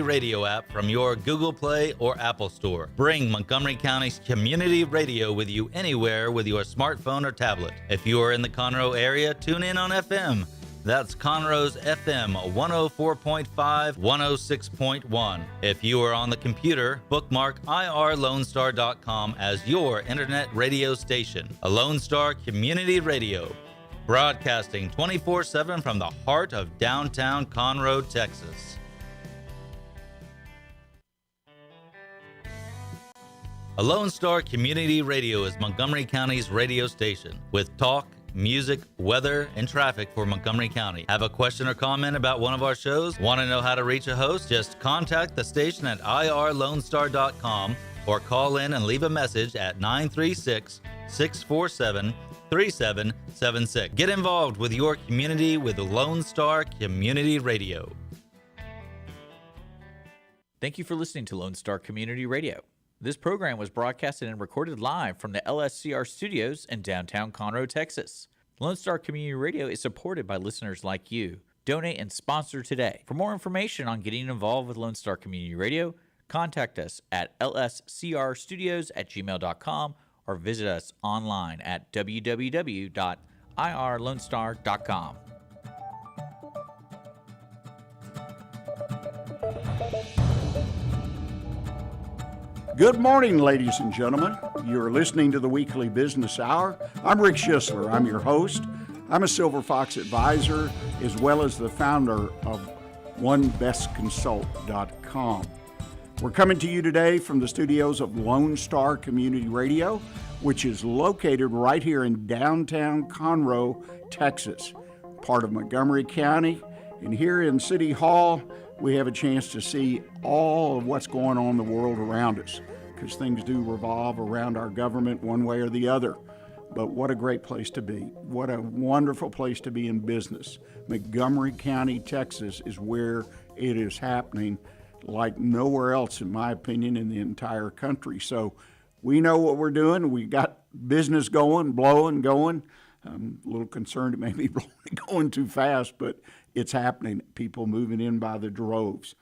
Radio app from your Google Play or Apple Store. Bring Montgomery County's community radio with you anywhere with your smartphone or tablet. If you are in the Conroe area, tune in on FM. That's Conroe's FM 104.5, 106.1. If you are on the computer, bookmark irlonestar.com as your internet radio station. A Lone Star Community Radio, broadcasting 24/7 from the heart of downtown Conroe, Texas. A Lone Star Community Radio is Montgomery County's radio station with talk, music, weather, and traffic for Montgomery County. Have a question or comment about one of our shows? Want to know how to reach a host? Just contact the station at irlonestar.com or call in and leave a message at 936-647-3776. Get involved with your community with Lone Star Community Radio. Thank you for listening to Lone Star Community Radio. This program was broadcasted and recorded live from the LSCR studios in downtown Conroe, Texas. Lone Star Community Radio is supported by listeners like you. Donate and sponsor today. For more information on getting involved with Lone Star Community Radio, contact us at lscrstudios@gmail.com or visit us online at www.irlonestar.com. Good morning, ladies and gentlemen. You're listening to the Weekly Business Hour. I'm Rick Schisler. I'm your host. I'm a Silver Fox advisor, as well as the founder of OneBestConsult.com. We're coming to you today from the studios of Lone Star Community Radio, which is located right here in downtown Conroe, Texas, part of Montgomery County. And here in City Hall, we have a chance to see all of what's going on in the world around us, because things do revolve around our government one way or the other. But what a great place to be. What a wonderful place to be in business. Montgomery County, Texas is where it is happening like nowhere else, in my opinion, in the entire country. So we know what we're doing. We got business going, going. I'm a little concerned it may be going too fast, but it's happening. People moving in by the droves.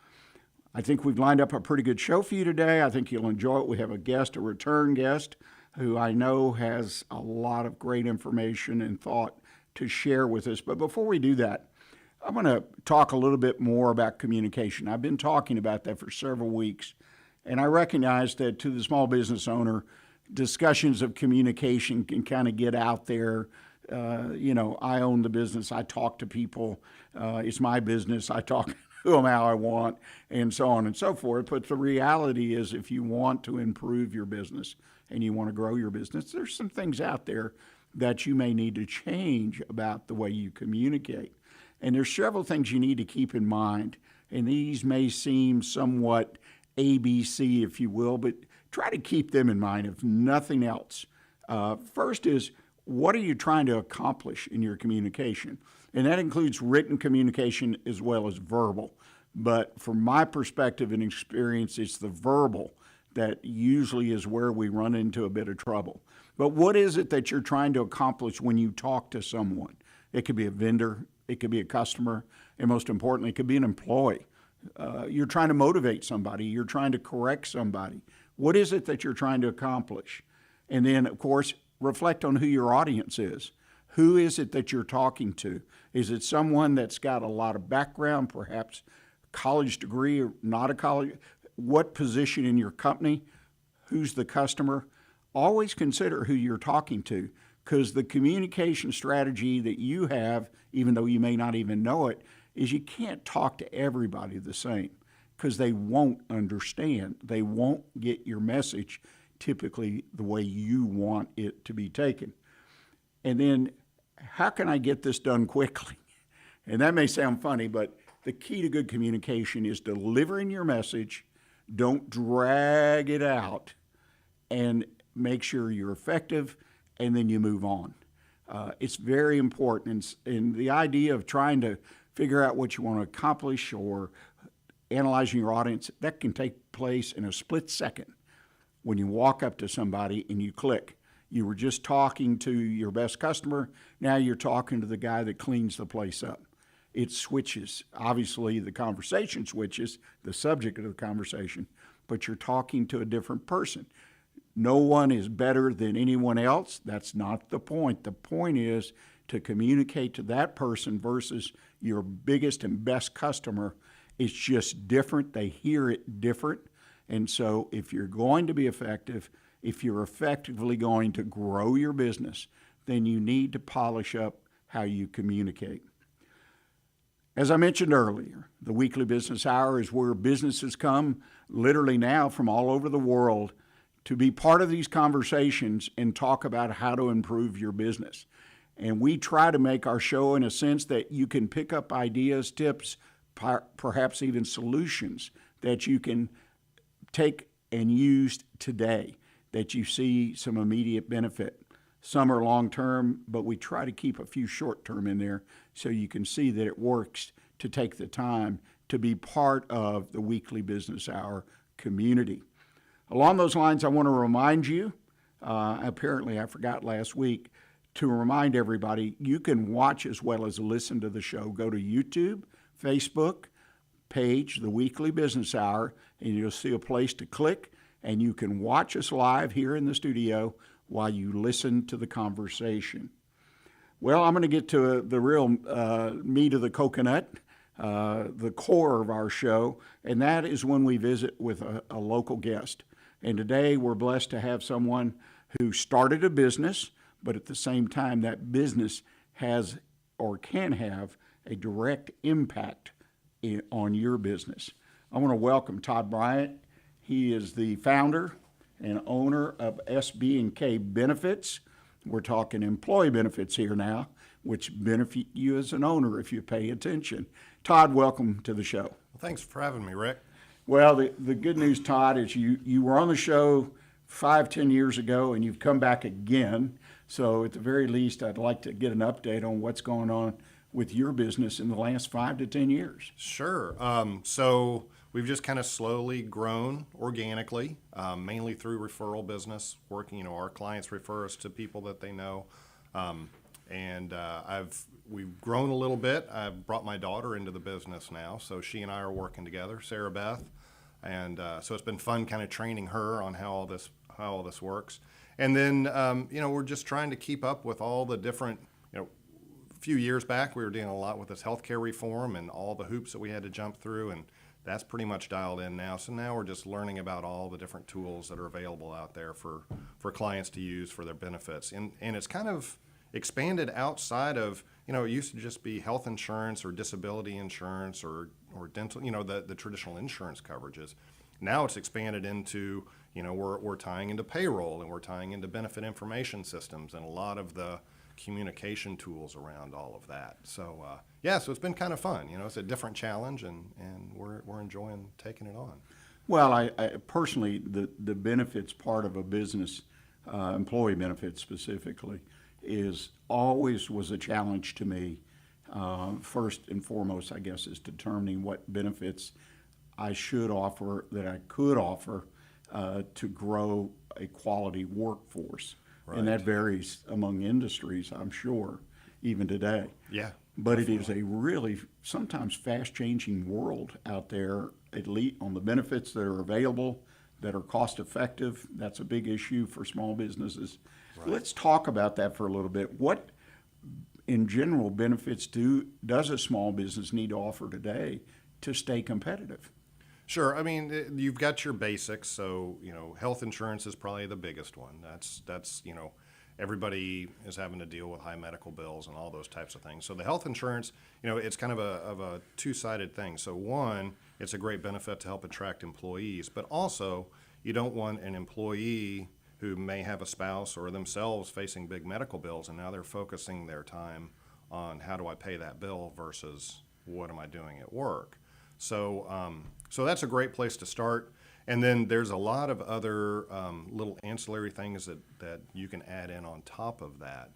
I think we've lined up a pretty good show for you today. I think you'll enjoy it. We have a guest, a return guest, who I know has a lot of great information and thought to share with us. But before we do that, I'm going to talk a little bit more about communication. I've been talking about that for several weeks, and I recognize that to the small business owner, discussions of communication can kind of get out there. I own the business. I talk to people. It's my business. I talk to them how I want, and so on and so forth. But the reality is, if you want to improve your business and you want to grow your business, there's some things out there that you may need to change about the way you communicate. And there's several things you need to keep in mind. And these may seem somewhat ABC, if you will, but try to keep them in mind, if nothing else. First is, what are you trying to accomplish in your communication? And that includes written communication as well as verbal. But from my perspective and experience, it's the verbal that usually is where we run into a bit of trouble. But what is it that you're trying to accomplish when you talk to someone? It could be a vendor, it could be a customer, and most importantly, it could be an employee. You're trying to motivate somebody, you're trying to correct somebody. What is it that you're trying to accomplish? And then, of course, reflect on who your audience is. Who is it that you're talking to? Is it someone that's got a lot of background, perhaps college degree or not a college? What position in your company? Who's the customer? Always consider who you're talking to, because the communication strategy that you have, even though you may not even know it, is you can't talk to everybody the same, because they won't understand. They won't get your message typically the way you want it to be taken. And then, how can I get this done quickly? And that may sound funny, but the key to good communication is delivering your message. Don't drag it out, and make sure you're effective, and then you move on. It's very important. And the idea of trying to figure out what you want to accomplish or analyzing your audience, that can take place in a split second. When you walk up to somebody and you click. You were just talking to your best customer, now you're talking to the guy that cleans the place up. it switches. Obviously, the conversation switches, the subject of the conversation, but you're talking to a different person. No one is better than anyone else. That's not the point. The point is to communicate to that person versus your biggest and best customer. It's just different. They hear it different. And so if you're going to be effective, if you're effectively going to grow your business, then you need to polish up how you communicate. As I mentioned earlier, the Weekly Business Hour is where businesses come literally now from all over the world to be part of these conversations and talk about how to improve your business. And we try to make our show in a sense that you can pick up ideas, tips, perhaps even solutions that you can take and use today, that you see some immediate benefit. Some are long-term, but we try to keep a few short-term in there so you can see that it works to take the time to be part of the Weekly Business Hour community. Along those lines, I want to remind you, apparently I forgot last week, to remind everybody you can watch as well as listen to the show. Go to YouTube, Facebook page, The Weekly Business Hour, and you'll see a place to click, and you can watch us live here in the studio while you listen to the conversation. Well, I'm going to get to the real meat of the coconut, the core of our show, and that is when we visit with a local guest. And today we're blessed to have someone who started a business, but at the same time that business has or can have a direct impact on your business. I want to welcome Todd Bryant. He is the founder and owner of SB&K Benefits. We're talking employee benefits here now, which benefit you as an owner if you pay attention. Todd, welcome to the show. Well, thanks for having me, Rick. Well, the good news, Todd, is you were on the show 5-10 years ago, and you've come back again. So at the very least, I'd like to get an update on what's going on with your business in the last 5 to 10 years. Sure. So we've just kind of slowly grown organically, mainly through referral business. Working, our clients refer us to people that they know, we've grown a little bit. I've brought my daughter into the business now, so she and I are working together, Sarah Beth, and so it's been fun kind of training her on how all this works. And then we're just trying to keep up with all the different. A few years back, we were dealing a lot with this healthcare reform and all the hoops that we had to jump through, and that's pretty much dialed in now. So now we're just learning about all the different tools that are available out there for clients to use for their benefits. And it's kind of expanded outside of, it used to just be health insurance or disability insurance or dental, the traditional insurance coverages. Now it's expanded into, we're tying into payroll and we're tying into benefit information systems and a lot of the communication tools around all of that. So so it's been kind of fun. It's a different challenge, and we're enjoying taking it on. Well, I personally, the benefits part of a business, employee benefits specifically, was a challenge to me. First and foremost, I guess, is determining what benefits I should offer, that I could offer to grow a quality workforce. Right. And that varies among industries, I'm sure, even today. Yeah. But definitely. It is a really sometimes fast-changing world out there, at least on the benefits that are available, that are cost-effective. That's a big issue for small businesses. Right. Let's talk about that for a little bit. What, in general, benefits does a small business need to offer today to stay competitive? Sure. I mean, you've got your basics. So, health insurance is probably the biggest one. That's everybody is having to deal with high medical bills and all those types of things. So the health insurance, it's kind of a two-sided thing. So one, it's a great benefit to help attract employees, but also you don't want an employee who may have a spouse or themselves facing big medical bills, and now they're focusing their time on how do I pay that bill versus what am I doing at work. So that's a great place to start. And then there's a lot of other little ancillary things that you can add in on top of that,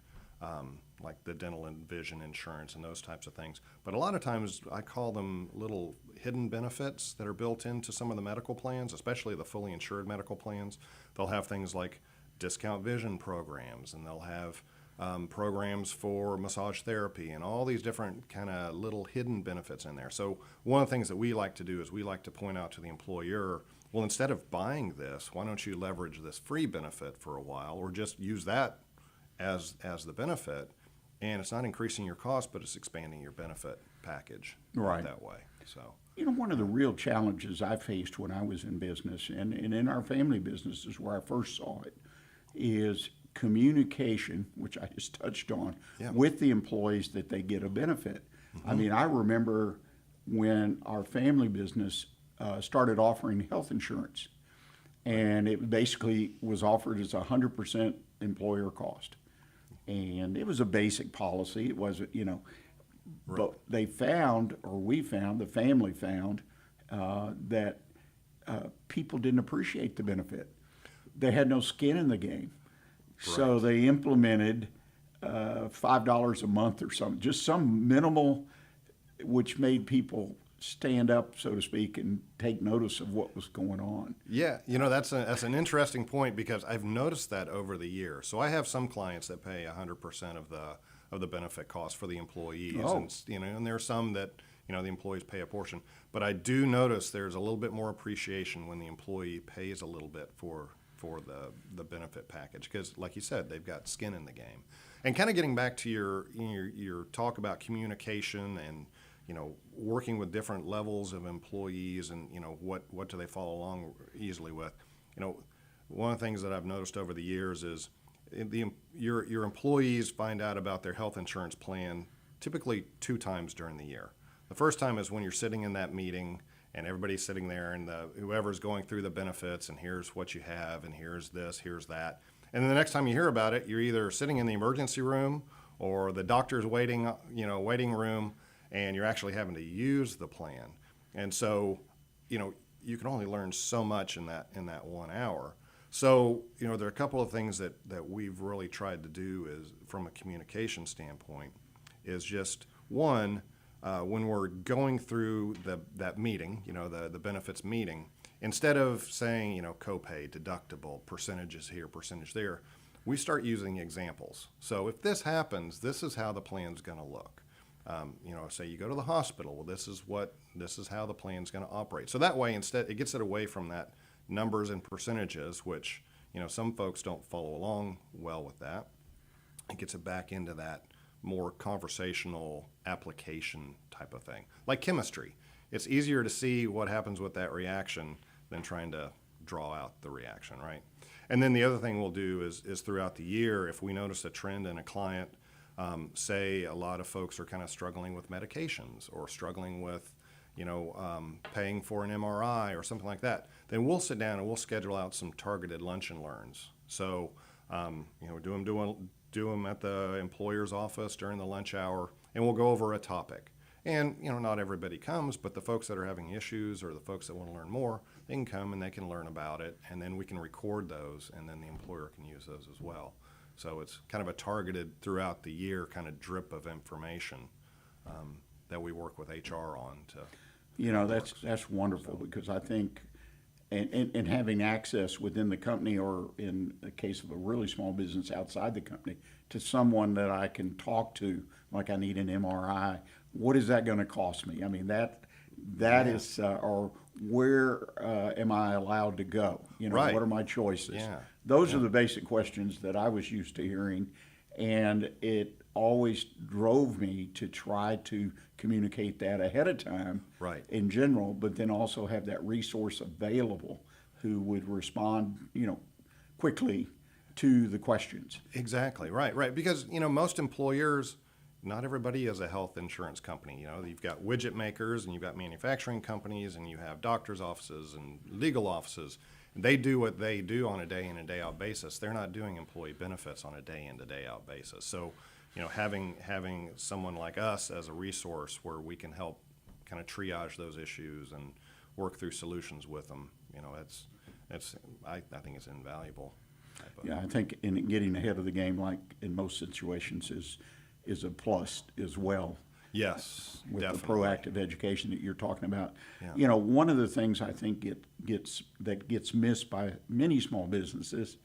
like the dental and vision insurance and those types of things. But a lot of times I call them little hidden benefits that are built into some of the medical plans, especially the fully insured medical plans. They'll have things like discount vision programs, and they'll have programs for massage therapy, and all these different kind of little hidden benefits in there. So one of the things that we like to do is we like to point out to the employer, well, instead of buying this, why don't you leverage this free benefit for a while, or just use that as the benefit, and it's not increasing your cost, but it's expanding your benefit package Right. that way. So One of the real challenges I faced when I was in business, and in our family businesses where I first saw it, is communication, which I just touched on, Yeah. with the employees that they get a benefit. I mean, I remember when our family business started offering health insurance, and it basically was offered as 100% employer cost. And it was a basic policy. It wasn't, but they found, or we found, the family found, that people didn't appreciate the benefit. They had no skin in the game. So Right. they implemented $5 a month or something, just some minimal, which made people stand up, so to speak, and take notice of what was going on. yeah, that's an interesting point, because I've noticed that over the years. So I have some clients that pay 100% of the benefit cost for the employees, Oh. and there are some that the employees pay a portion. But I do notice there's a little bit more appreciation when the employee pays a little bit for the benefit package, because, like you said, they've got skin in the game. And kind of getting back to your talk about communication and working with different levels of employees, and what do they follow along easily with. One of the things that I've noticed over the years is your employees find out about their health insurance plan typically 2 times during the year. The first time is when you're sitting in that meeting and everybody's sitting there, and whoever's going through the benefits, and here's what you have, and here's this, here's that. And then the next time you hear about it, you're either sitting in the emergency room or the doctor's waiting room, and you're actually having to use the plan. And so, you can only learn so much in that 1 hour. So, there are a couple of things that we've really tried to do is, from a communication standpoint, is just one, when we're going through that meeting, the benefits meeting, instead of saying, copay, deductible, percentages here, percentage there, we start using examples. So if this happens, this is how the plan's going to look. Say you go to the hospital, well, this is how the plan's going to operate. So that way, instead, it gets it away from that numbers and percentages, which, some folks don't follow along well with that. It gets it back into that more conversational application type of thing. Like chemistry. It's easier to see what happens with that reaction than trying to draw out the reaction, right? And then the other thing we'll do is throughout the year, if we notice a trend in a client, say a lot of folks are kind of struggling with medications, or struggling with, paying for an MRI or something like that, then we'll sit down and we'll schedule out some targeted lunch and learns. So, do them at the employer's office during the lunch hour, and we'll go over a topic. And, not everybody comes, but the folks that are having issues, or the folks that want to learn more, they can come and they can learn about it, and then we can record those, and then the employer can use those as well. So it's kind of a targeted throughout the year kind of drip of information that we work with HR on to. That's wonderful, because I think, and having access within the company, or in the case of a really small business outside the company, to someone that I can talk to, like I need an MRI, what is that going to cost me? I mean, that is, or where am I allowed to go? Right. What are my choices? Yeah. Those are the basic questions that I was used to hearing, and it always drove me to try to communicate that ahead of time, Right. in general, but then also have that resource available who would respond, quickly to the questions. Exactly, right. Because, most employers, not everybody is a health insurance company. You've got widget makers, and you've got manufacturing companies, and you have doctors' offices and legal offices. And they do what they do on a day in and day out basis. They're not doing employee benefits on a day in to day out basis. So, having someone like us as a resource where we can help kind of triage those issues and work through solutions with them, I think it's invaluable. Yeah, I think in getting ahead of the game, like in most situations, is a plus as well. Yes, With definitely. the proactive education that you're talking about. Yeah. One of the things I think gets missed by many small businesses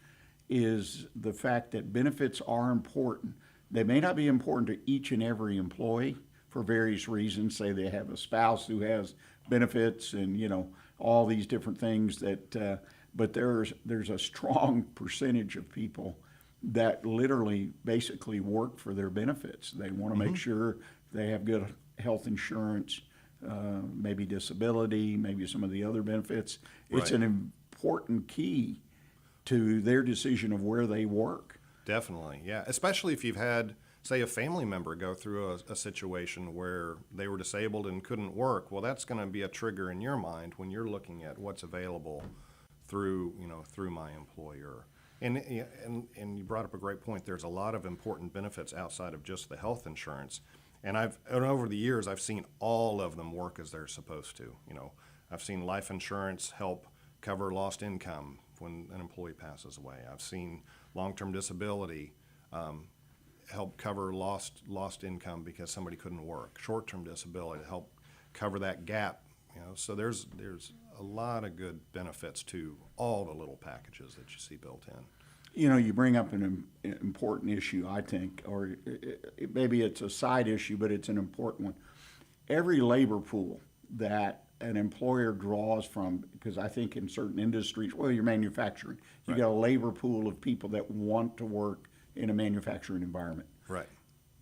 is the fact that benefits are important. They may not be important to each and every employee for various reasons. Say they have a spouse who has benefits and, all these different things but there's a strong percentage of people that literally basically work for their benefits. They want to make sure they have good health insurance, maybe disability, maybe some of the other benefits. It's an important key to their decision of where they work. Definitely, yeah. Especially if you've had, say, a family member go through a situation where they were disabled and couldn't work. Well, that's going to be a trigger in your mind when you're looking at what's available through my employer. And you brought up a great point. There's a lot of important benefits outside of just the health insurance. And over the years, I've seen all of them work as they're supposed to. I've seen life insurance help cover lost income when an employee passes away. I've seen long-term disability help cover lost income because somebody couldn't work. Short-term disability to help cover that gap. So there's a lot of good benefits to all the little packages that you see built in. You bring up an important issue, I think, or maybe it's a side issue, but it's an important one. Every labor pool that an employer draws from, because I think in certain industries, you're manufacturing, you got a labor pool of people that want to work in a manufacturing environment. Right.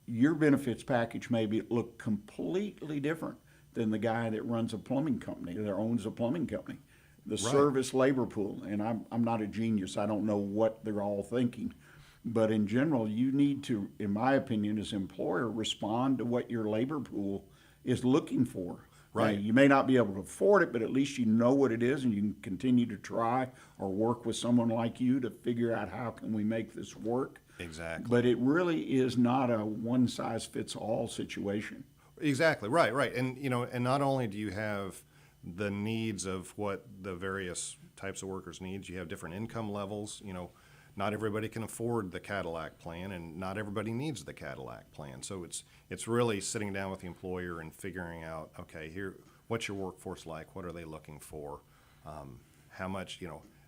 Your benefits package may look completely different than the guy that runs a plumbing company, that owns a plumbing company. The service labor pool, and I'm not a genius, I don't know what they're all thinking, but in general, you need to, in my opinion, as an employer, respond to what your labor pool is looking for. Right. You may not be able to afford it, but at least you know what it is, and you can continue to try or work with someone like you to figure out how can we make this work. Exactly. But it really is not a one-size-fits-all situation. Exactly, right. And, and not only do you have the needs of what the various types of workers needs, you have different income levels. Not everybody can afford the Cadillac plan, and not everybody needs the Cadillac plan. So it's really sitting down with the employer and figuring out, okay, what's your workforce like? What are they looking for? How much,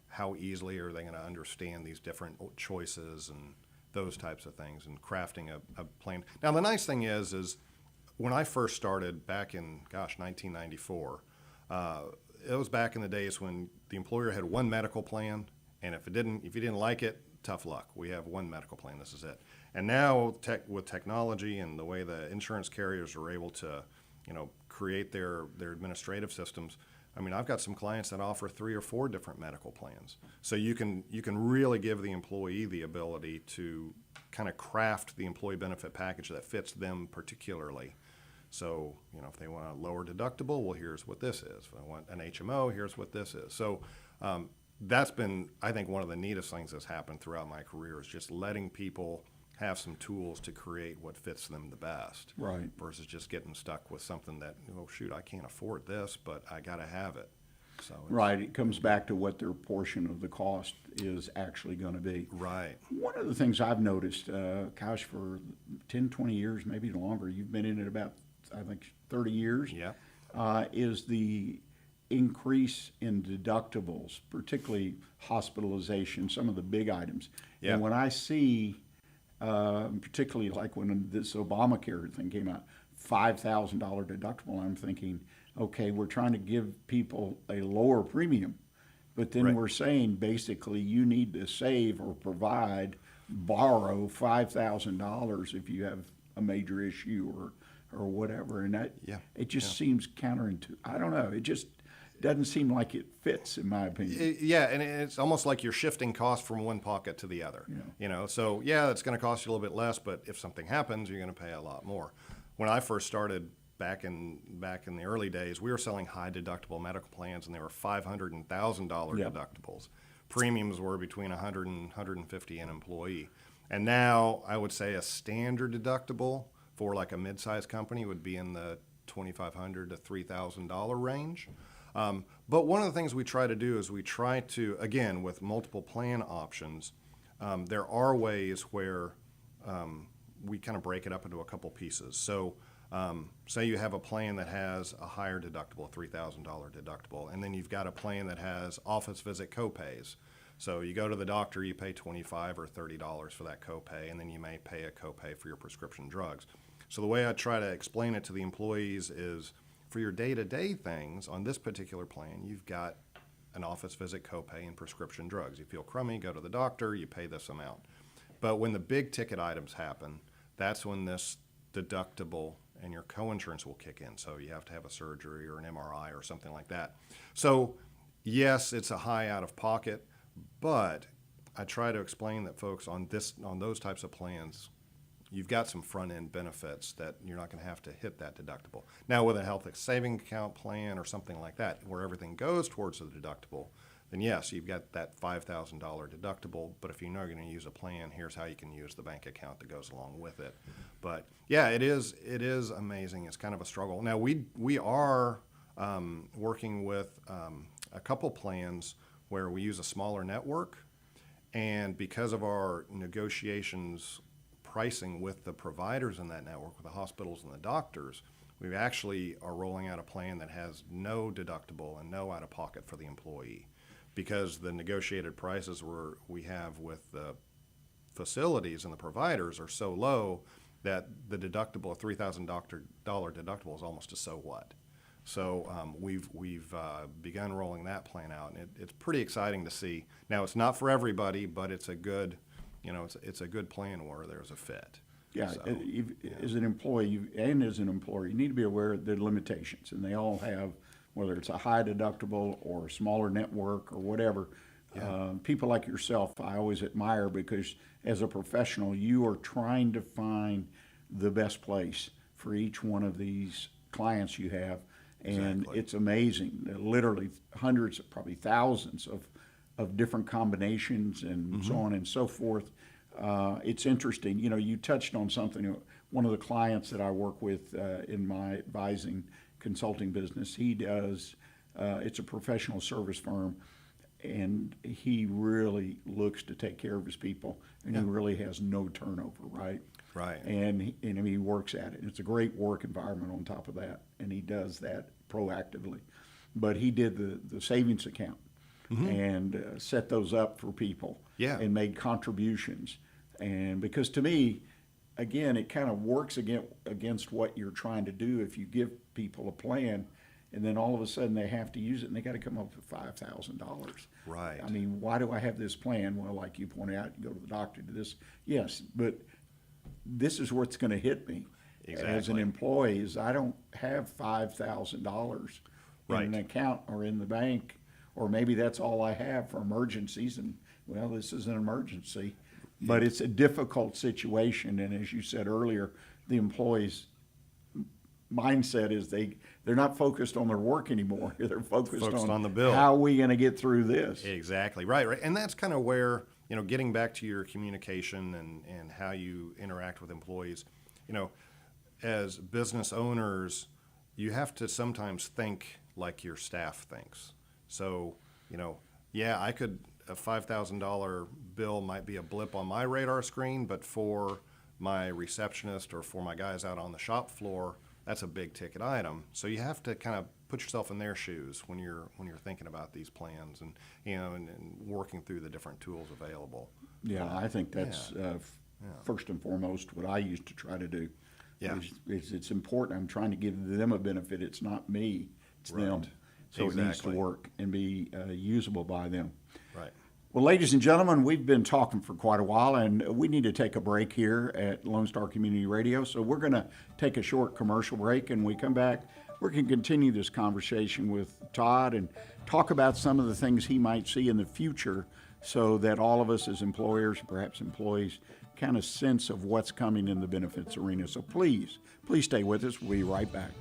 how easily are they going to understand these different choices and those types of things, and crafting a plan. Now, the nice thing is when I first started back in, 1994, it was back in the days when the employer had one medical plan, and if you didn't like it, tough luck. We have one medical plan. This is it. And now, with technology and the way the insurance carriers are able to, create their administrative systems. I mean, I've got some clients that offer 3 or 4 different medical plans. So you can really give the employee the ability to kind of craft the employee benefit package that fits them particularly. So, if they want a lower deductible, well, here's what this is. If I want an HMO, here's what this is. So that's been, I think, one of the neatest things that's happened throughout my career is just letting people have some tools to create what fits them the best. Right. Versus just getting stuck with something that, I can't afford this, but I got to have it. So right. It comes back to what their portion of the cost is actually going to be. Right. One of the things I've noticed, for 10, 20 years, maybe longer, you've been in it about, I think, 30 years, Yeah. is the increase in deductibles, particularly hospitalization, some of the big items. Yeah. And when I see, particularly like when this Obamacare thing came out, $5,000 deductible, I'm thinking, okay, we're trying to give people a lower premium, but then Right. we're saying basically you need to save or borrow $5,000 if you have a major issue or whatever, and that it just seems counterintuitive. I don't know. It just doesn't seem like it fits, in my opinion. And it's almost like you're shifting costs from one pocket to the other. So it's going to cost you a little bit less, but if something happens, you're going to pay a lot more. When I first started back in the early days, we were selling high deductible medical plans, and they were $500 and $1,000 deductibles. Premiums were between $100 and $150 an employee. And now I would say a standard deductible for like a mid-sized company would be in the $2,500 to $3,000 range. But one of the things we try to do is we try to, again, with multiple plan options, there are ways where we kind of break it up into a couple pieces. So say you have a plan that has a higher deductible, $3,000 deductible, and then you've got a plan that has office visit copays. So you go to the doctor, you pay $25 or $30 for that copay, and then you may pay a copay for your prescription drugs. So the way I try to explain it to the employees is, for your day-to-day things on this particular plan, you've got an office visit copay and prescription drugs. You feel crummy, go to the doctor, you pay this amount. But when the big ticket items happen, that's when this deductible and your coinsurance will kick in. So you have to have a surgery or an MRI or something like that. So yes, it's a high out of pocket, but I try to explain that folks on those types of plans, you've got some front-end benefits that you're not going to have to hit that deductible. Now, with a health savings account plan or something like that, where everything goes towards the deductible, then yes, you've got that $5,000 deductible. But if you're not going to use a plan, here's how you can use the bank account that goes along with it. But yeah, it is amazing. It's kind of a struggle. Now, we are working with a couple plans where we use a smaller network, and because of our negotiations pricing with the providers in that network, with the hospitals and the doctors, we actually are rolling out a plan that has no deductible and no out-of-pocket for the employee, because the negotiated prices we have with the facilities and the providers are so low that the deductible, a $3,000 deductible, is almost a so what. So we've begun rolling that plan out, and it's pretty exciting to see. Now, it's not for everybody, but it's a good it's a good plan where there's a fit. Yeah, So, as an employee and as an employer, you need to be aware of the limitations, and they all have, whether it's a high deductible or a smaller network or whatever. People like yourself, I always admire, because as a professional, you are trying to find the best place for each one of these clients you have, and Exactly. it's amazing. Literally hundreds, probably thousands of different combinations and so on and so forth. It's interesting. You touched on something. One of the clients that I work with in my advising consulting business, he does, it's a professional service firm, and he really looks to take care of his people, and he really has no turnover, right? Right. And he works at it. It's a great work environment on top of that, and he does that proactively. But he did the savings account. And set those up for people, and made contributions. And because to me, again, it kind of works against what you're trying to do if you give people a plan, and then all of a sudden they have to use it, and they got to come up with $5,000. Right. I mean, why do I have this plan? Well, like you pointed out, you go to the doctor, do this. Yes, but this is what's going to hit me as an Exactly. employee. Is I don't have $5,000 in Right. an account or in the bank. Or maybe that's all I have for emergencies, and well, this is an emergency. But it's a difficult situation, and as you said earlier, the employees' mindset is they're not focused on their work anymore. They're focused on the bill. How are we going to get through this? Exactly. Right. And that's kind of where, getting back to your communication and how you interact with employees, as business owners, you have to sometimes think like your staff thinks. So, a $5,000 bill might be a blip on my radar screen, but for my receptionist or for my guys out on the shop floor, that's a big ticket item. So you have to kind of put yourself in their shoes when you're thinking about these plans and working through the different tools available. Yeah, I think that's first and foremost what I used to try to do. Yeah. Is it's important. I'm trying to give them a benefit. It's not me, it's Right. them. So it needs to Exactly. work and be usable by them. Right. Well, ladies and gentlemen, we've been talking for quite a while, and we need to take a break here at Lone Star Community Radio. So we're going to take a short commercial break, and when we come back, we're going to continue this conversation with Todd and talk about some of the things he might see in the future, so that all of us as employers, perhaps employees, kind of sense of what's coming in the benefits arena. So please stay with us. We'll be right back.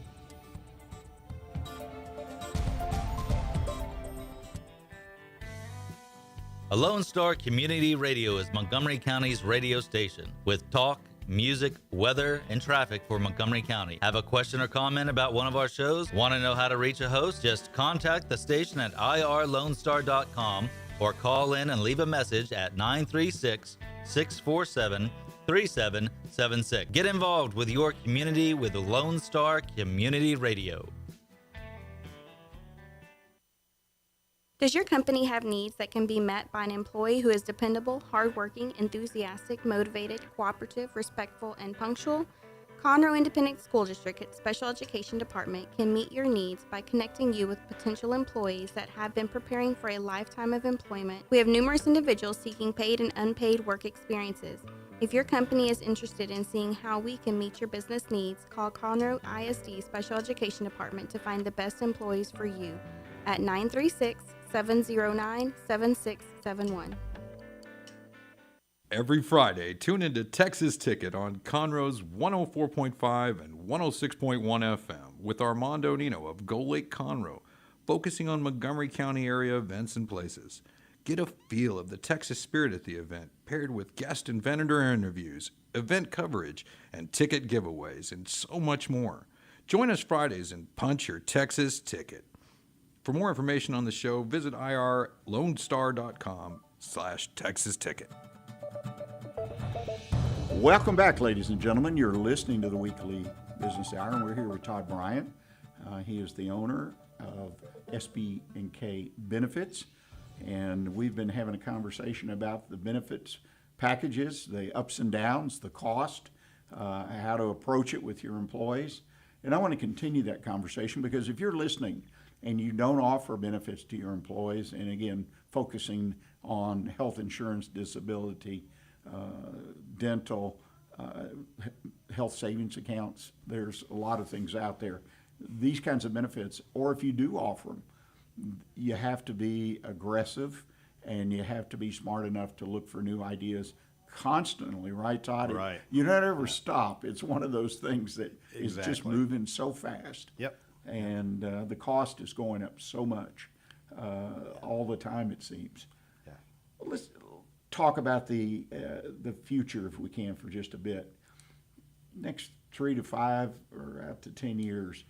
A Lone Star Community Radio is Montgomery County's radio station with talk, music, weather, and traffic for Montgomery County. Have a question or comment about one of our shows? Want to know how to reach a host? Just contact the station at irlonestar.com or call in and leave a message at 936-647-3776. Get involved with your community with Lone Star Community Radio. Does your company have needs that can be met by an employee who is dependable, hardworking, enthusiastic, motivated, cooperative, respectful, and punctual? Conroe Independent School District Special Education Department can meet your needs by connecting you with potential employees that have been preparing for a lifetime of employment. We have numerous individuals seeking paid and unpaid work experiences. If your company is interested in seeing how we can meet your business needs, call Conroe ISD Special Education Department to find the best employees for you at 936-709-7671. Every Friday, tune into Texas Ticket on Conroe's 104.5 and 106.1 FM with Armando Nino of Gold Lake Conroe, focusing on Montgomery County area events and places. Get a feel of the Texas spirit at the event, paired with guest and vendor interviews, event coverage, and ticket giveaways, and so much more. Join us Fridays and punch your Texas ticket. For more information on the show, visit irlonestar.com/Texas Ticket. Welcome back, ladies and gentlemen. You're listening to the Weekly Business Hour, and we're here with Todd Bryant. He is the owner of SB&K Benefits, and we've been having a conversation about the benefits packages, the ups and downs, the cost, how to approach it with your employees. And I want to continue that conversation because if you're listening and you don't offer benefits to your employees, and again, focusing on health insurance, disability, dental, health savings accounts. There's a lot of things out there. These kinds of benefits, or if you do offer them, you have to be aggressive and you have to be smart enough to look for new ideas constantly, right, Todd? Right. You don't ever stop. It's one of those things that is just Exactly. moving so fast. Yep. And the cost is going up so much all the time, it seems. Yeah. Let's talk about the future, if we can, for just a bit. Next 3 to 5 or up to 10 years,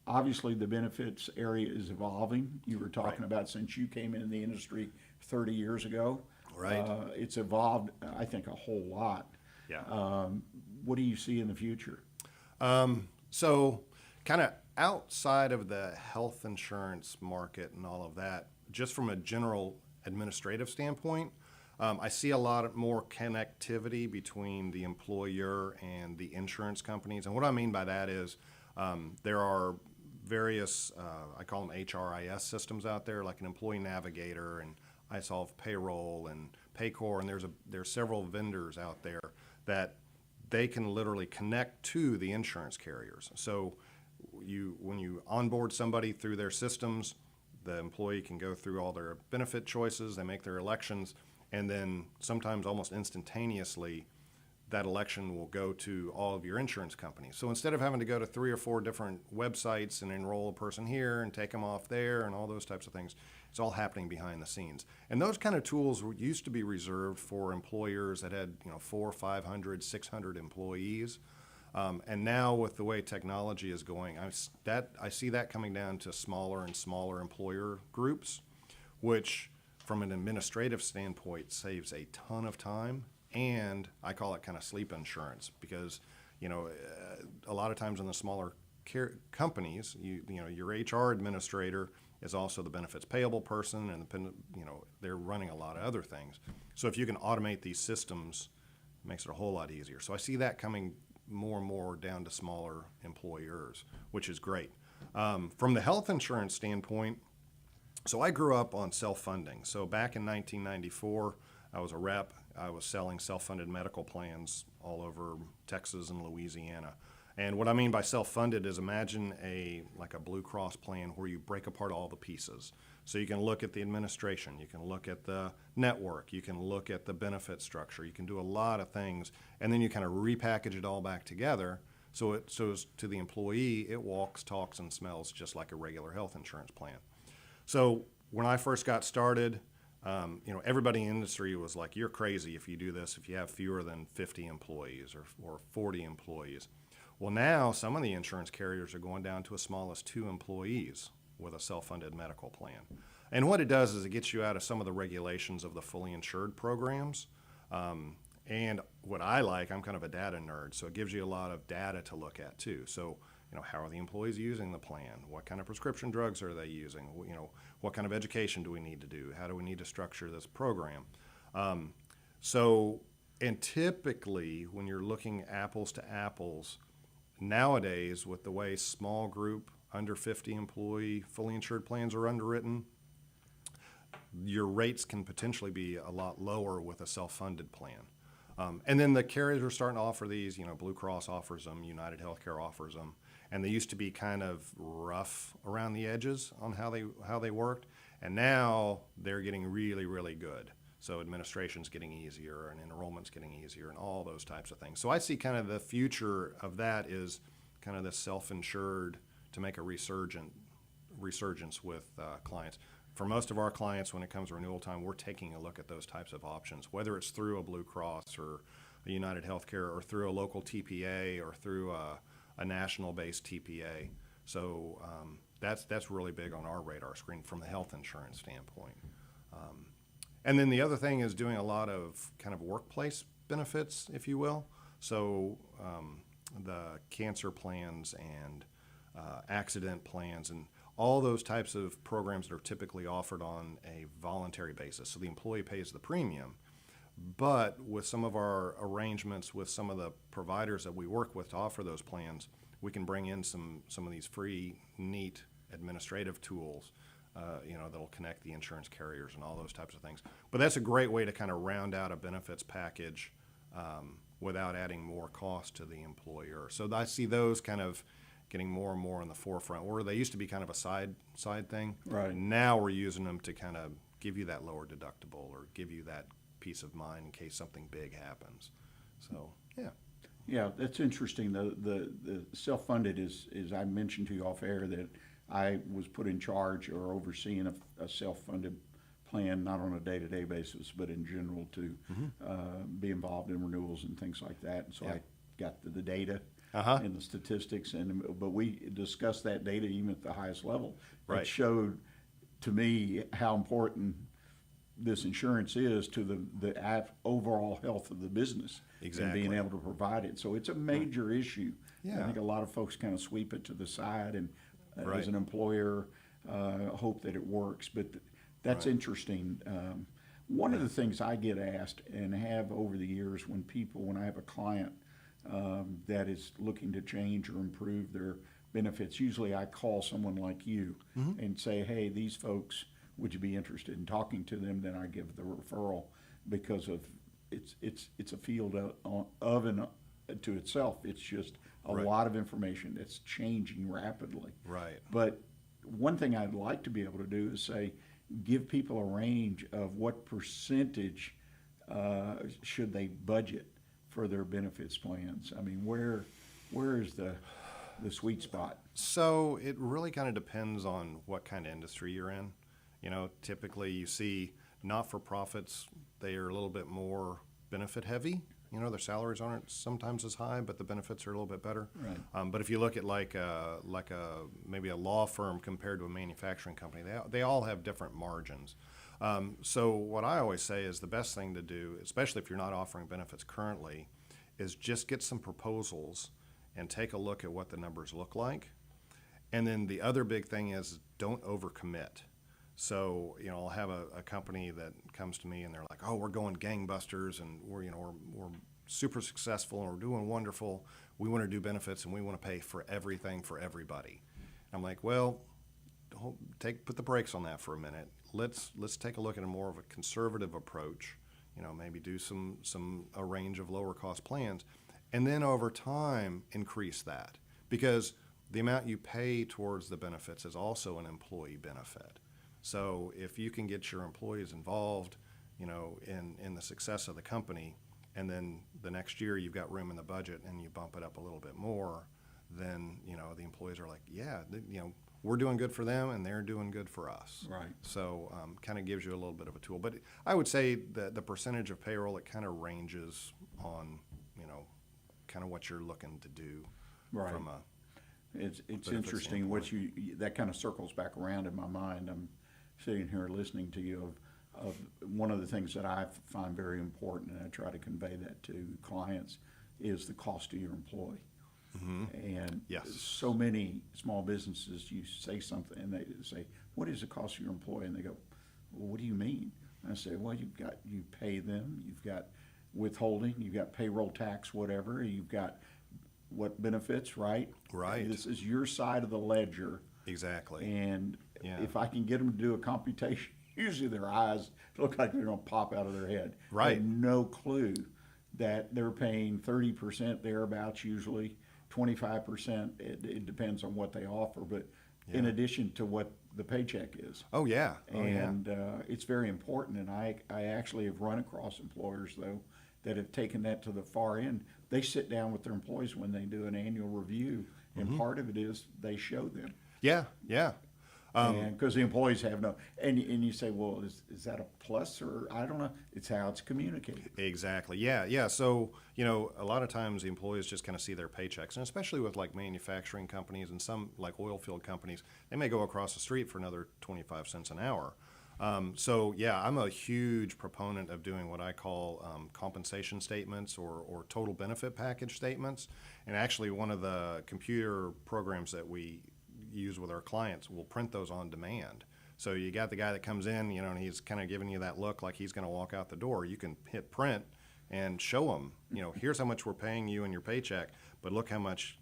obviously the benefits area is evolving. You were talking about since you came into the industry 30 years ago. Right. It's evolved, I think, a whole lot. Yeah. What do you see in the future? So kind of outside of the health insurance market and all of that, just from a general administrative standpoint, I see a lot more connectivity between the employer and the insurance companies. And what I mean by that is there are various, I call them HRIS systems out there, like an employee navigator and iSolve payroll and Paycor, and there's several vendors out there that they can literally connect to the insurance carriers. So when you onboard somebody through their systems, the employee can go through all their benefit choices, they make their elections, and then sometimes almost instantaneously, that election will go to all of your insurance companies. So instead of having to go to 3 or 4 different websites and enroll a person here and take them off there and all those types of things, it's all happening behind the scenes. And those kind of tools used to be reserved for employers that had 400, 500, 600 employees. And now with the way technology is going, I see that coming down to smaller and smaller employer groups, which from an administrative standpoint saves a ton of time, and I call it kind of sleep insurance because a lot of times in the smaller companies, your HR administrator is also the benefits payable person, and they're running a lot of other things. So if you can automate these systems, it makes it a whole lot easier. So I see that coming more and more down to smaller employers, which is great. From the health insurance standpoint, so I grew up on self-funding. So back in 1994, I was a rep. I was selling self-funded medical plans all over Texas and Louisiana. And what I mean by self-funded is imagine like a Blue Cross plan where you break apart all the pieces. So you can look at the administration, you can look at the network, you can look at the benefit structure, you can do a lot of things, and then you kind of repackage it all back together. So to the employee, it walks, talks, and smells just like a regular health insurance plan. So when I first got started, everybody in the industry was like, you're crazy if you do this, if you have fewer than 50 employees or 40 employees. Well, now some of the insurance carriers are going down to as small as 2 employees with a self-funded medical plan. And what it does is it gets you out of some of the regulations of the fully insured programs. And what I like, I'm kind of a data nerd, so it gives you a lot of data to look at too. So how are the employees using the plan? What kind of prescription drugs are they using? What kind of education do we need to do? How do we need to structure this program? And typically, when you're looking apples to apples, nowadays, with the way small group, under 50 employee, fully insured plans are underwritten, your rates can potentially be a lot lower with a self-funded plan. And then the carriers are starting to offer these, Blue Cross offers them, United Healthcare offers them, and they used to be kind of rough around the edges on how they worked, and now they're getting really, really good. So administration's getting easier and enrollment's getting easier and all those types of things. So I see kind of the future of that is kind of the self-insured to make a resurgence with clients. For most of our clients, when it comes to renewal time, we're taking a look at those types of options, whether it's through a Blue Cross or a United Healthcare or through a local TPA or through a national-based TPA. So that's really big on our radar screen from the health insurance standpoint. And then the other thing is doing a lot of kind of workplace benefits, if you will. So the cancer plans and accident plans and all those types of programs that are typically offered on a voluntary basis. So the employee pays the premium. But with some of our arrangements with some of the providers that we work with to offer those plans, we can bring in some of these free, neat administrative tools that'll connect the insurance carriers and all those types of things. But that's a great way to kind of round out a benefits package without adding more cost to the employer. So I see those kind of getting more and more in the forefront, where they used to be kind of a side thing. Right. Now we're using them to kind of give you that lower deductible or give you that peace of mind in case something big happens. So, yeah. Yeah, that's interesting. The self-funded is I mentioned to you off air that I was put in charge or overseeing a self-funded plan, not on a day-to-day basis, but in general to be involved in renewals and things like that. And so I got the data and the statistics, but we discussed that data even at the highest level. Right. It showed to me how important this insurance is to the overall health of the business. Exactly. And being able to provide it. So it's a major issue. Yeah. I think a lot of folks kind of sweep it to the side and Right. as an employer hope that it works. But that's Right. interesting. One of the things I get asked and have over the years when I have a client that is looking to change or improve their benefits, usually I call someone like you and say, hey, these folks, would you be interested in talking to them? Then I give the referral because of it's a field of and to itself. It's just a Right. lot of information that's changing rapidly. Right. But one thing I'd like to be able to do is say, give people a range of what percentage should they budget for their benefits plans. I mean, where is the sweet spot? So it really kind of depends on what kind of industry you're in. Typically you see not-for-profits, they are a little bit more benefit heavy. Their salaries aren't sometimes as high, but the benefits are a little bit better. Right. But if you look at maybe a law firm compared to a manufacturing company, they all have different margins. So what I always say is the best thing to do, especially if you're not offering benefits currently, is just get some proposals and take a look at what the numbers look like. And then the other big thing is don't overcommit. So, I'll have a company that comes to me and they're like, oh, we're going gangbusters and we're super successful and we're doing wonderful. We want to do benefits and we want to pay for everything for everybody. I'm like, well, put the brakes on that for a minute. Let's take a look at a more of a conservative approach. Maybe do a range of lower cost plans, and then over time increase that, because the amount you pay towards the benefits is also an employee benefit. So if you can get your employees involved, in the success of the company, and then the next year you've got room in the budget and you bump it up a little bit more, then the employees are like, yeah, we're doing good for them and they're doing good for us. Right. So kind of gives you a little bit of a tool. But I would say that the percentage of payroll, it kind of ranges on kind of what you're looking to do. Right. From a It's benefit interesting what standpoint. that kind of circles back around in my mind. I'm sitting here listening to you of one of the things that I find very important, and I try to convey that to clients, is the cost of your employee. And Yes. so many small businesses, you say something and they say, what is the cost of your employee? And they go, well, what do you mean? And I say, well, you pay them, you've got withholding, you've got payroll tax, whatever, you've got what benefits, right? Right. This is your side of the ledger. Exactly. And Yeah. if I can get them to do a computation, usually their eyes look like they're going to pop out of their head. Right. They have no clue that they're paying 30% thereabouts, usually 25%. It depends on what they offer, but in addition to what the paycheck is. Oh yeah. Oh yeah. And it's very important. And I actually have run across employers, though, that have taken that to the far end. They sit down with their employees when they do an annual review, and part of it is they show them. Yeah. Yeah. And because the employees have no, and you say, well, is that a plus, or I don't know? It's how it's communicated. Exactly. Yeah. Yeah. So, a lot of times the employees just kind of see their paychecks, and especially with like manufacturing companies and some like oil field companies, they may go across the street for another 25 cents an hour. So yeah, I'm a huge proponent of doing what I call compensation statements or total benefit package statements. And actually one of the computer programs that we use with our clients will print those on demand. So you got the guy that comes in, and he's kind of giving you that look like he's going to walk out the door. You can hit print and show him, here's how much we're paying you in your paycheck, but look how much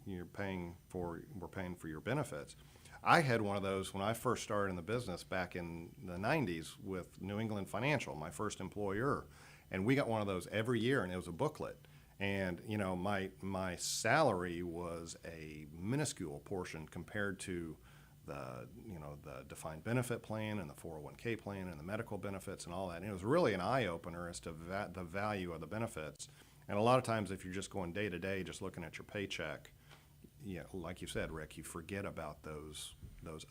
we're paying for your benefits. I had one of those when I first started in the business back in the 90s with New England Financial, my first employer. And we got one of those every year, and it was a booklet. And, my salary was a minuscule portion compared to the defined benefit plan and the 401k plan and the medical benefits and all that. And it was really an eye-opener as to the value of the benefits. And a lot of times if you're just going day to day, just looking at your paycheck, like you said, Rick, you forget about those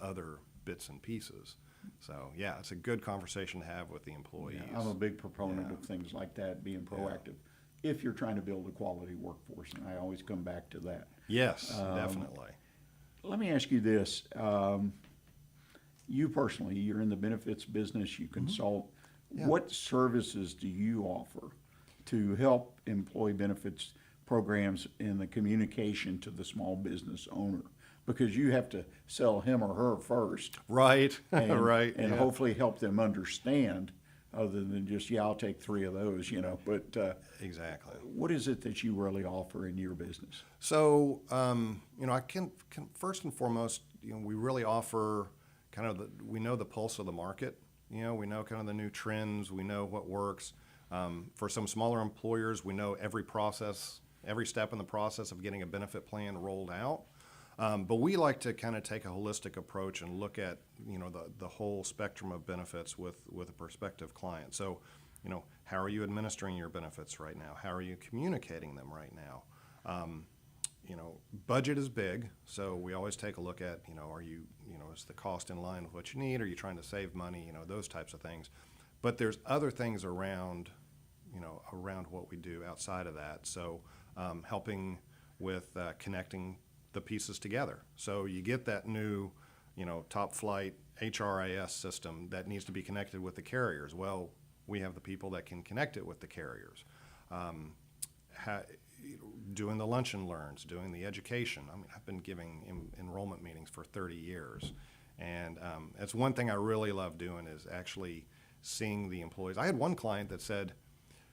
other bits and pieces. So, yeah, it's a good conversation to have with the employees. Yeah, I'm a big proponent of things like that, being proactive, if you're trying to build a quality workforce, and I always come back to that. Yes, definitely. Let me ask you this. You personally, you're in the benefits business, you consult. Yeah. What services do you offer to help employee benefits programs in the communication to the small business owner? Because you have to sell him or her first. Right, And, right. And yeah. hopefully help them understand, other than just, I'll take 3 of those, But Exactly. what is it that you really offer in your business? So, I can first and foremost, we really offer we know the pulse of the market. We know kind of the new trends. We know what works. For some smaller employers, we know every step in the process of getting a benefit plan rolled out. But we like to kind of take a holistic approach and look at, the whole spectrum of benefits with a prospective client. So, how are you administering your benefits right now? How are you communicating them right now? Budget is big, so we always take a look at, are you, is the cost in line with what you need? Are you trying to save money? Those types of things. But there's other things around what we do outside of that. So helping with connecting the pieces together. So you get that new, top flight HRIS system that needs to be connected with the carriers. Well, we have the people that can connect it with the carriers. Doing the lunch and learns, doing the education. I mean, I've been giving enrollment meetings for 30 years. And it's one thing I really love doing is actually seeing the employees. I had one client that said,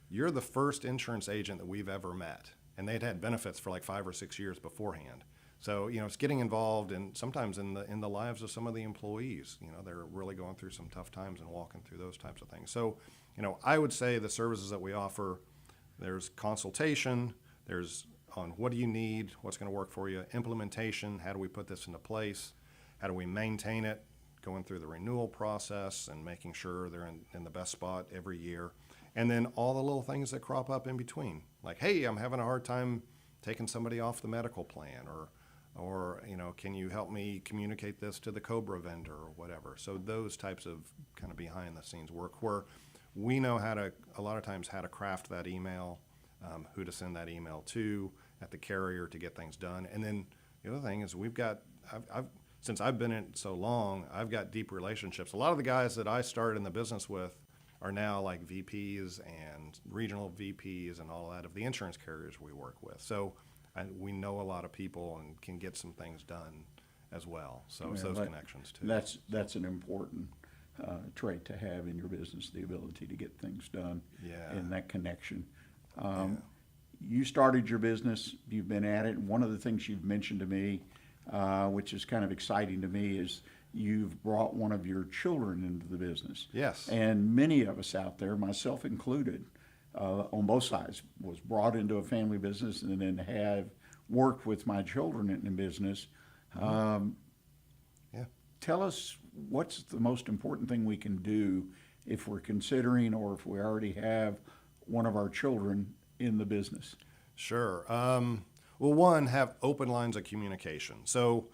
"You're the first insurance agent that we've ever met." And they'd had benefits for like 5 or 6 years beforehand. So, it's getting involved and sometimes in the lives of some of the employees. They're really going through some tough times and walking through those types of things. So, I would say the services that we offer, there's consultation, there's on what do you need, what's going to work for you, implementation, how do we put this into place, how do we maintain it, going through the renewal process and making sure they're in the best spot every year. And then all the little things that crop up in between, like, hey, I'm having a hard time taking somebody off the medical plan, or can you help me communicate this to the COBRA vendor or whatever. So those types of kind of behind the scenes work where we know a lot of times how to craft that email, who to send that email to at the carrier to get things done. And then the other thing is since I've been in it so long, I've got deep relationships. A lot of the guys that I started in the business with are now like VPs and regional VPs and all that of the insurance carriers we work with. So we know a lot of people and can get some things done as well. So it's Well, those connections too. That's an important trait to have in your business, the ability to get things done. Yeah. And that connection. You started your business, you've been at it, and one of the things you've mentioned to me, which is kind of exciting to me, is you've brought one of your children into the business. Yes. And many of us out there, myself included, on both sides, was brought into a family business and then have worked with my children in the business. Yeah. Tell us, what's the most important thing we can do if we're considering or if we already have one of our children in the business? Sure. Well, one, have open lines of communication. So,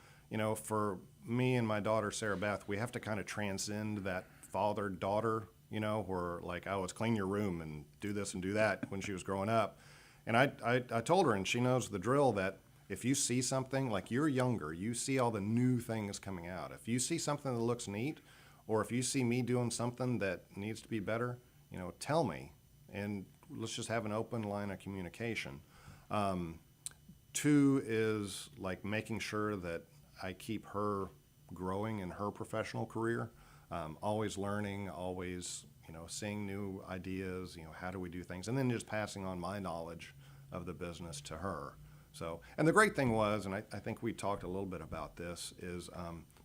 for me and my daughter, Sarah Beth, we have to kind of transcend that father-daughter, where like, oh, let's clean your room and do this and do that when she was growing up. And I told her, and she knows the drill, that if you see something, like you're younger, you see all the new things coming out. If you see something that looks neat, or if you see me doing something that needs to be better, tell me. And let's just have an open line of communication. Two is like making sure that I keep her growing in her professional career, always learning, always, seeing new ideas, how do we do things, and then just passing on my knowledge of the business to her. So, and the great thing was, and I think we talked a little bit about this, is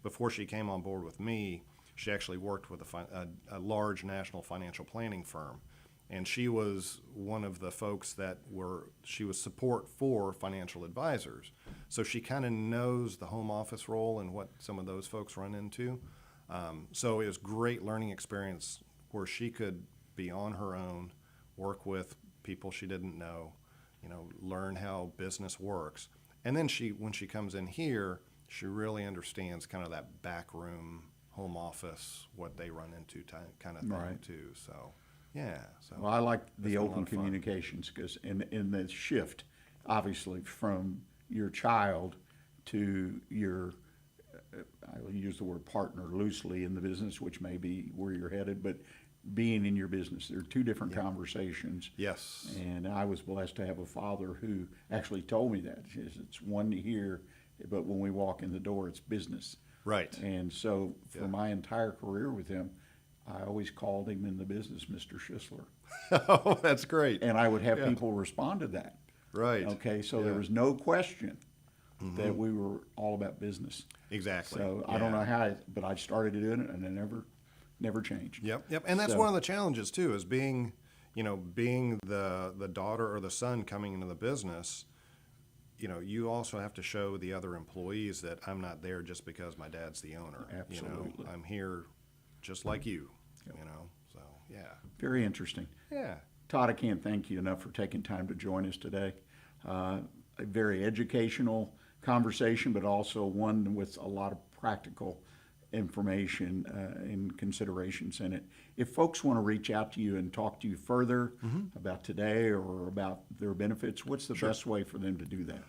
before she came on board with me, she actually worked with a large national financial planning firm. And she was one of the folks she was support for financial advisors. So she kind of knows the home office role and what some of those folks run into. So it was great learning experience where she could be on her own, work with people she didn't know, learn how business works. And then when she comes in here, she really understands kind of that back room, home office, what they run into kind of thing Right. too. So. Yeah. So Well, I like it's the been a lot open of fun. communications, because in the shift, obviously, from your child to your, I will use the word partner loosely in the business, which may be where you're headed, but being in your business, there are two different conversations. Yes. And I was blessed to have a father who actually told me that. It's one to hear, but when we walk in the door, it's business. Right. And so for Yeah. my entire career with him, I always called him in the business Mr. Schisler. Oh, that's great. And I would have Yeah. people respond to that. Right. Okay, so there Yeah. was no question that we were all about business. Exactly. So I don't Yeah. know how, but I started doing it and it never changed. Yep. And that's So- one of the challenges too, is being the daughter or the son coming into the business. You also have to show the other employees that I'm not there just because my dad's the owner. Absolutely. I'm here just like you. So yeah. Very interesting. Yeah. Todd, I can't thank you enough for taking time to join us today. A very educational conversation, but also one with a lot of practical information and considerations in it. If folks want to reach out to you and talk to you further about today or about their benefits, what's the best way for them to do that?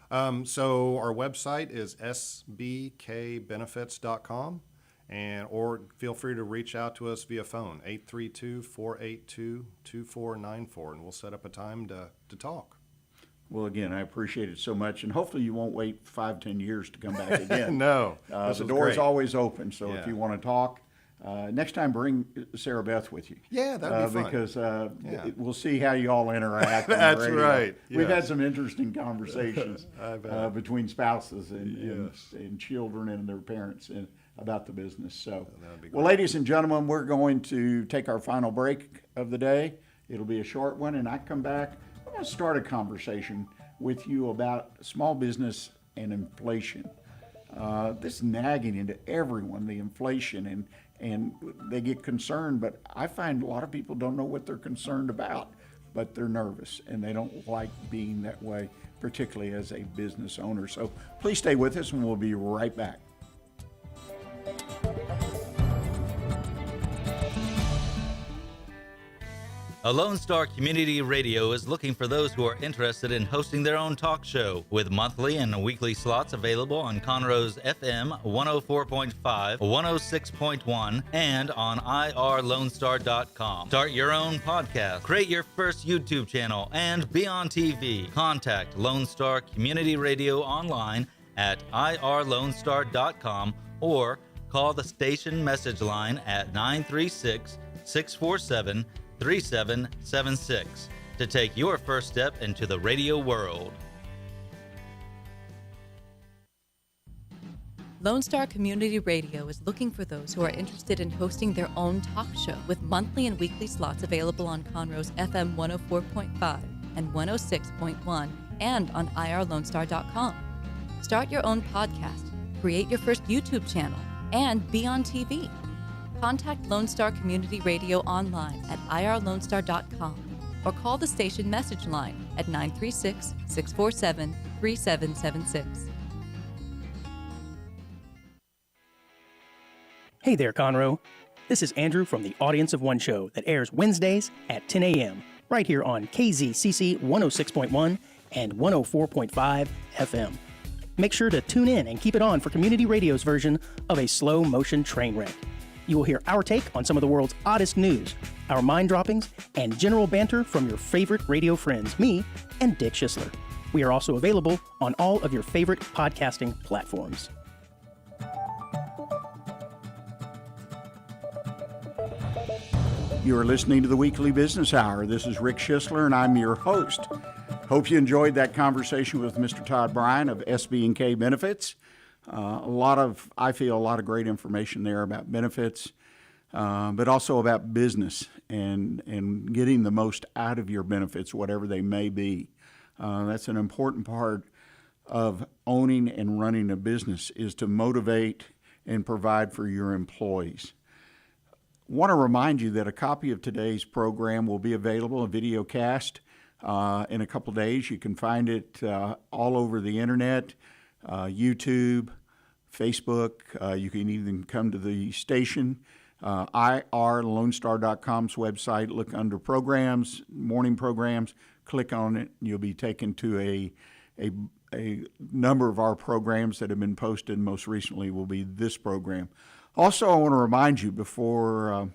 So our website is sbkbenefits.com. Or feel free to reach out to us via phone, 832-482-2494, and we'll set up a time to talk. Well, again, I appreciate it so much, and hopefully you won't wait 5-10 years to come back again. No, this The was door is great. always open, so if Yeah. you want to talk, next time bring Sarah Beth with you. Yeah, that'd be fun. Because Yeah. we'll see how you all interact on the That's radio. right, We've had yes. some interesting conversations I bet. between spouses and Yes. children and their parents about the business. So, That'd be well, ladies and gentlemen, we're going to take our final break of the day. It'll be a short one, and I come back. I'm going to start a conversation with you about small business and inflation. This nagging into everyone, the inflation, and they get concerned, but I find a lot of people don't know what they're concerned about, but they're nervous and they don't like being that way, particularly as a business owner. So please stay with us and we'll be right back. A Lone Star Community Radio is looking for those who are interested in hosting their own talk show, with monthly and weekly slots available on Conroe's FM 104.5, 106.1, and on irlonestar.com. Start your own podcast, create your first YouTube channel, and be on TV. Contact Lone Star Community Radio online at irlonestar.com or call the station message line at 936-647-3776 to take your first step into the radio world. Lone Star Community Radio is looking for those who are interested in hosting their own talk show, with monthly and weekly slots available on Conroe's FM 104.5 and 106.1 and on irlonestar.com. Start your own podcast, create your first YouTube channel, and be on TV. Contact Lone Star Community Radio online at irlonestar.com or call the station message line at 936-647-3776. Hey there, Conroe. This is Andrew from the Audience of One show that airs Wednesdays at 10 a.m. right here on KZCC 106.1 and 104.5 FM. Make sure to tune in and keep it on for Community Radio's version of a slow-motion train wreck. You will hear our take on some of the world's oddest news, our mind droppings, and general banter from your favorite radio friends, me and Dick Schisler. We are also available on all of your favorite podcasting platforms. You are listening to the Weekly Business Hour. This is Rick Schisler, and I'm your host. Hope you enjoyed that conversation with Mr. Todd Bryant of SB&K Benefits. I feel a lot of great information there about benefits, but also about business and getting the most out of your benefits, whatever they may be. That's an important part of owning and running a business, is to motivate and provide for your employees. Want to remind you that a copy of today's program will be available, a video cast, in a couple days. You can find it all over the internet, YouTube, Facebook. You can even come to the station, irlonestar.com's website, look under programs, morning programs, click on it, and you'll be taken to a number of our programs that have been posted. Most recently will be this program. Also, I want to remind you before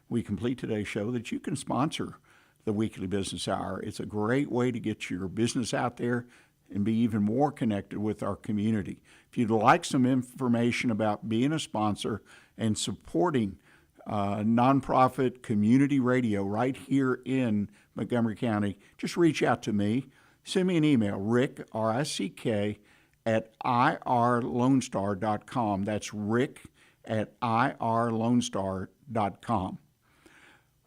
we complete today's show that you can sponsor the Weekly Business Hour. It's a great way to get your business out there and be even more connected with our community. If you'd like some information about being a sponsor and supporting nonprofit community radio right here in Montgomery County, just reach out to me. Send me an email, Rick, R-I-C-K, at irlonestar.com. That's Rick at irlonestar.com.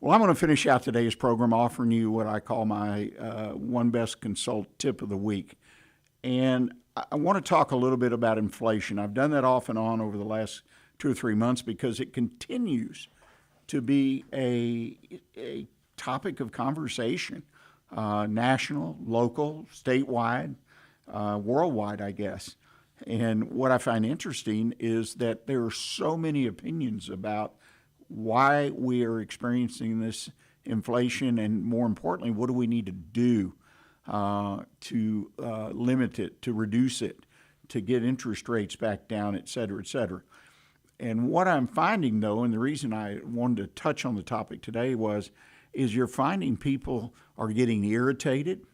Well, I'm going to finish out today's program offering you what I call my One Best Consult Tip of the Week. And I want to talk a little bit about inflation. I've done that off and on over the last 2 or 3 months because it continues to be a topic of conversation, national, local, statewide, worldwide, I guess. And what I find interesting is that there are so many opinions about why we are experiencing this inflation, and more importantly, what do we need to do to limit it, to reduce it, to get interest rates back down, et cetera, et cetera. And what I'm finding, though, and the reason I wanted to touch on the topic today is you're finding people are getting irritated,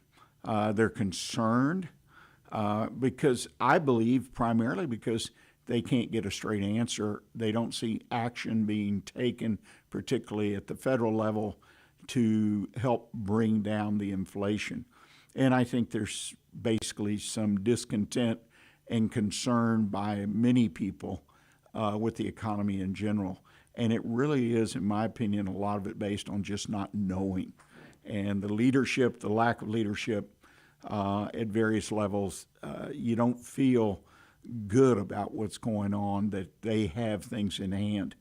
they're concerned, because I believe primarily because they can't get a straight answer. They don't see action being taken, particularly at the federal level, to help bring down the inflation. And I think there's basically some discontent and concern by many people with the economy in general. And it really is, in my opinion, a lot of it based on just not knowing. And the leadership, the lack of leadership, at various levels, you don't feel good about what's going on, that they have things in hand.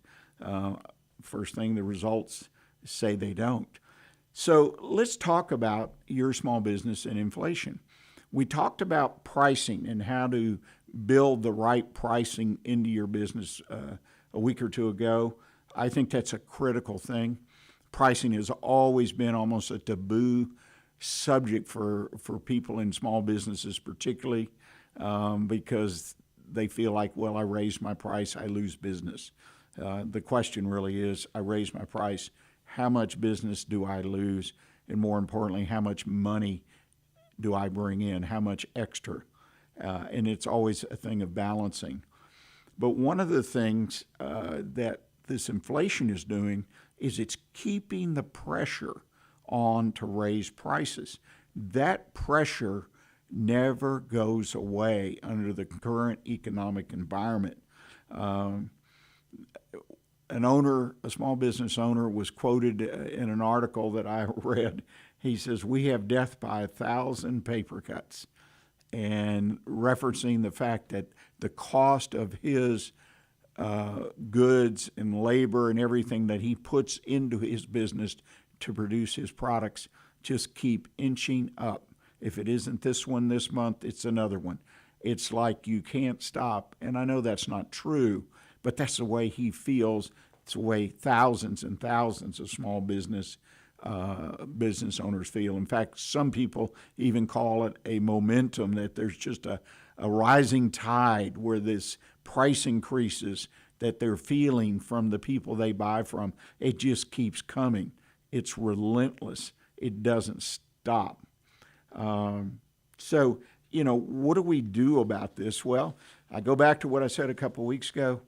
First thing, the results say they don't. So let's talk about your small business and inflation. We talked about pricing and how to build the right pricing into your business a week or two ago. I think that's a critical thing. pricing has always been almost a taboo subject for people in small businesses, particularly because they feel like, well, I raise my price, I lose business. The question really is, I raise my price, how much business do I lose? And more importantly, how much money do I bring in? How much extra? And it's always a thing of balancing. But one of the things that this inflation is doing is it's keeping the pressure on to raise prices. That pressure never goes away under the current economic environment. A small business owner was quoted in an article that I read. He says, "We have death by 1,000 paper cuts," and referencing the fact that the cost of his goods and labor and everything that he puts into his business to produce his products just keep inching up. If it isn't this one this month, it's another one. It's like you can't stop. And I know that's not true, but that's the way he feels. It's the way thousands and thousands of small business owners feel. In fact, some people even call it a momentum, that there's just a rising tide where this price increases that they're feeling from the people they buy from, it just keeps coming. It's relentless. It doesn't stop. So, what do we do about this? Well, I go back to what I said a couple of weeks ago.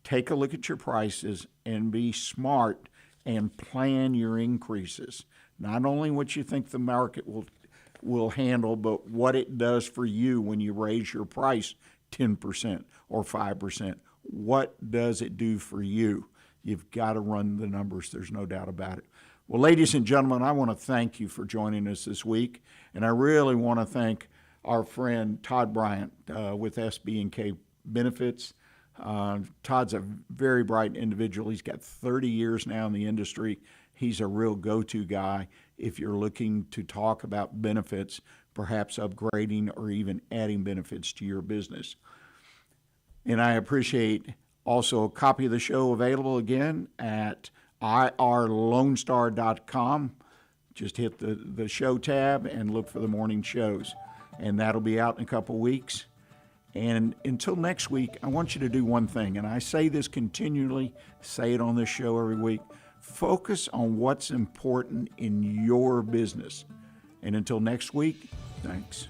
Take a look at your prices and be smart and plan your increases. Not only what you think the market will handle, but what it does for you when you raise your price 10% or 5%. What does it do for you? You've got to run the numbers. There's no doubt about it. Well, ladies and gentlemen, I want to thank you for joining us this week, and I really want to thank our friend Todd Bryant with SB&K Benefits. Todd's a very bright individual. He's got 30 years now in the industry. He's a real go-to guy if you're looking to talk about benefits, perhaps upgrading or even adding benefits to your business. And I appreciate also a copy of the show available again at irlonestar.com. Just hit the show tab and look for the morning shows. And that'll be out in a couple weeks. And until next week, I want you to do one thing, and I say this continually, say it on this show every week. Focus on what's important in your business. And until next week, thanks.